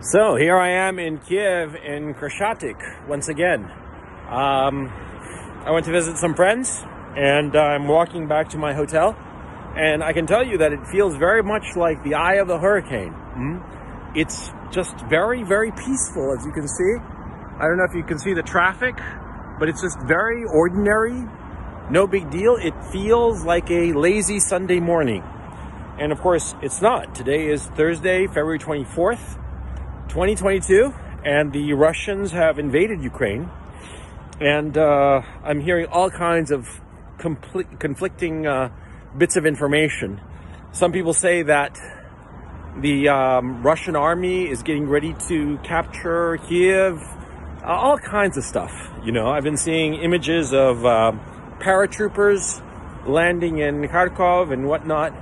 So here I am in Kiev in Krashatik once again. I went to visit some friends and I'm walking back to my hotel, and I can tell you that it feels very much like the eye of the hurricane. It's just very, very peaceful, as you can see. I don't know if you can see the traffic, but it's just very ordinary, no big deal. It feels like a lazy Sunday morning. And of course, it's not. Today is Thursday, February 24th. 2022, and the Russians have invaded Ukraine, and I'm hearing all kinds of conflicting bits of information. Some people say that the Russian army is getting ready to capture Kiev, all kinds of stuff. You know, I've been seeing images of paratroopers landing in Kharkov and whatnot.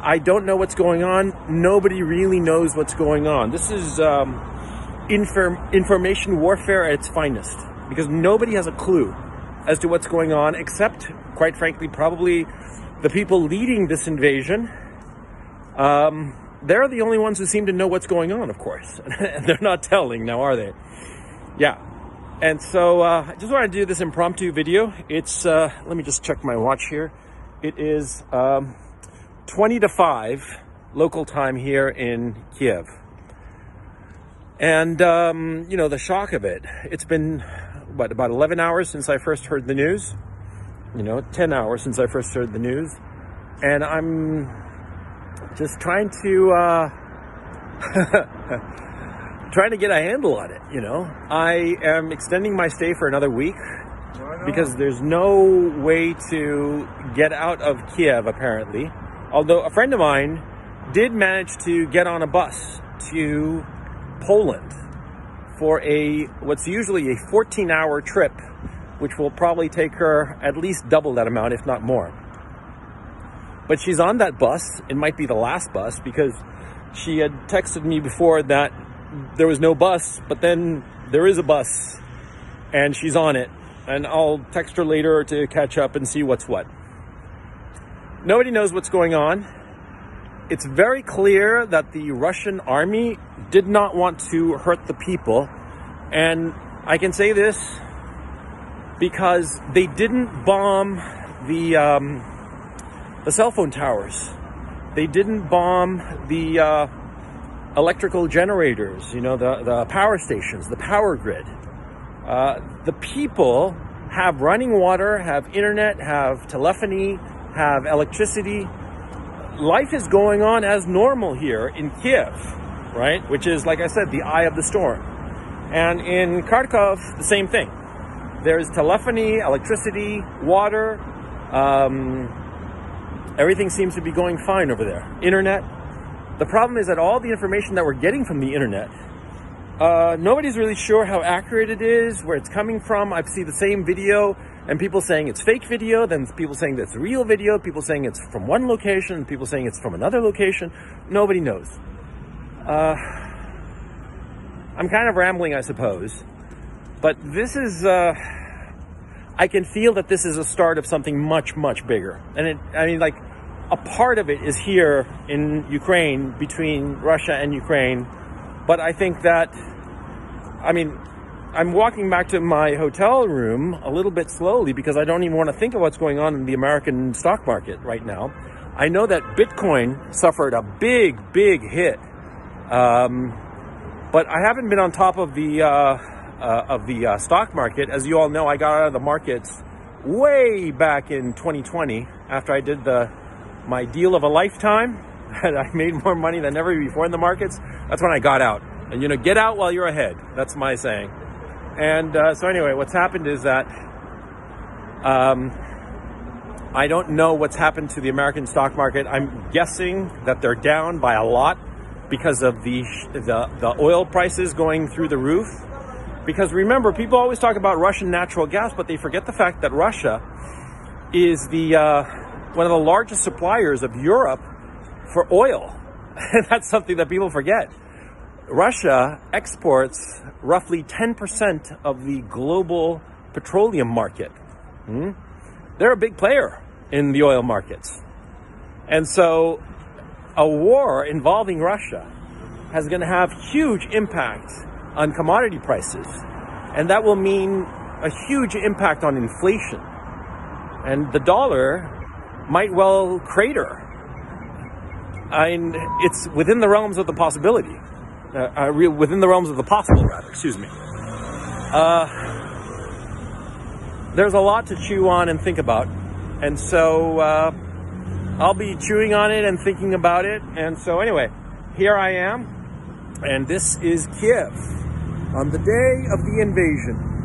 I don't know what's going on. Nobody really knows what's going on. This is information warfare at its finest, because nobody has a clue as to what's going on, except, quite frankly, probably the people leading this invasion. They're the only ones who seem to know what's going on, of course. They're not telling now, are they? Yeah. And so I just wanted to do this impromptu video. It's, let me just check my watch here. It is 20 to 5 local time here in Kiev. And, you know, the shock of it, it's been, what, about 11 hours since I first heard the news, you know, 10 hours since I first heard the news. And I'm just trying to, trying to get a handle on it, you know. I am extending my stay for another week because there's no way to get out of Kiev, apparently. Although a friend of mine did manage to get on a bus to Poland for what's usually a 14-hour trip, which will probably take her at least double that amount, if not more. But she's on that bus. It might be the last bus, because she had texted me before that there was no bus, but then there is a bus and she's on it. And I'll text her later to catch up and see what's what. Nobody knows what's going on. It's very clear that the Russian army did not want to hurt the people. And I can say this because they didn't bomb the cell phone towers. They didn't bomb the electrical generators, you know, the power stations, the power grid. The people have running water, have internet, have telephony, have electricity. Life is going on as normal here in Kiev, right? Which is, like I said, the eye of the storm. And in Kharkov, the same thing. There's telephony, electricity, water. Everything seems to be going fine over there. Internet. The problem is that all the information that we're getting from the internet, nobody's really sure how accurate it is, where it's coming from. I see the same video and people saying it's fake video, then people saying that's real video, people saying it's from one location, people saying it's from another location. Nobody knows. I'm kind of rambling, I suppose, but this is, I can feel that this is a start of something much, much bigger. And I mean, like, a part of it is here in Ukraine, between Russia and Ukraine. But I think that, I mean, I'm walking back to my hotel room a little bit slowly because I don't even want to think of what's going on in the American stock market right now. I know that Bitcoin suffered a big, big hit. But I haven't been on top of the stock market. As you all know, I got out of the markets way back in 2020 after I did my deal of a lifetime. And I made more money than ever before in the markets. That's when I got out. And, you know, get out while you're ahead. That's my saying. And so anyway, what's happened is that I don't know what's happened to the American stock market. I'm guessing that they're down by a lot because of the oil prices going through the roof. Because remember, people always talk about Russian natural gas, but they forget the fact that Russia is one of the largest suppliers of Europe for oil. And that's something that people forget. Russia exports roughly 10% of the global petroleum market. They're a big player in the oil markets. And so a war involving Russia has going to have huge impact on commodity prices. And that will mean a huge impact on inflation. And the dollar might well crater. And it's within the realms of the possibility. Within the realms of the possible, rather. Excuse me. There's a lot to chew on and think about. And so I'll be chewing on it and thinking about it. And so anyway, here I am. And this is Kiev on the day of the invasion.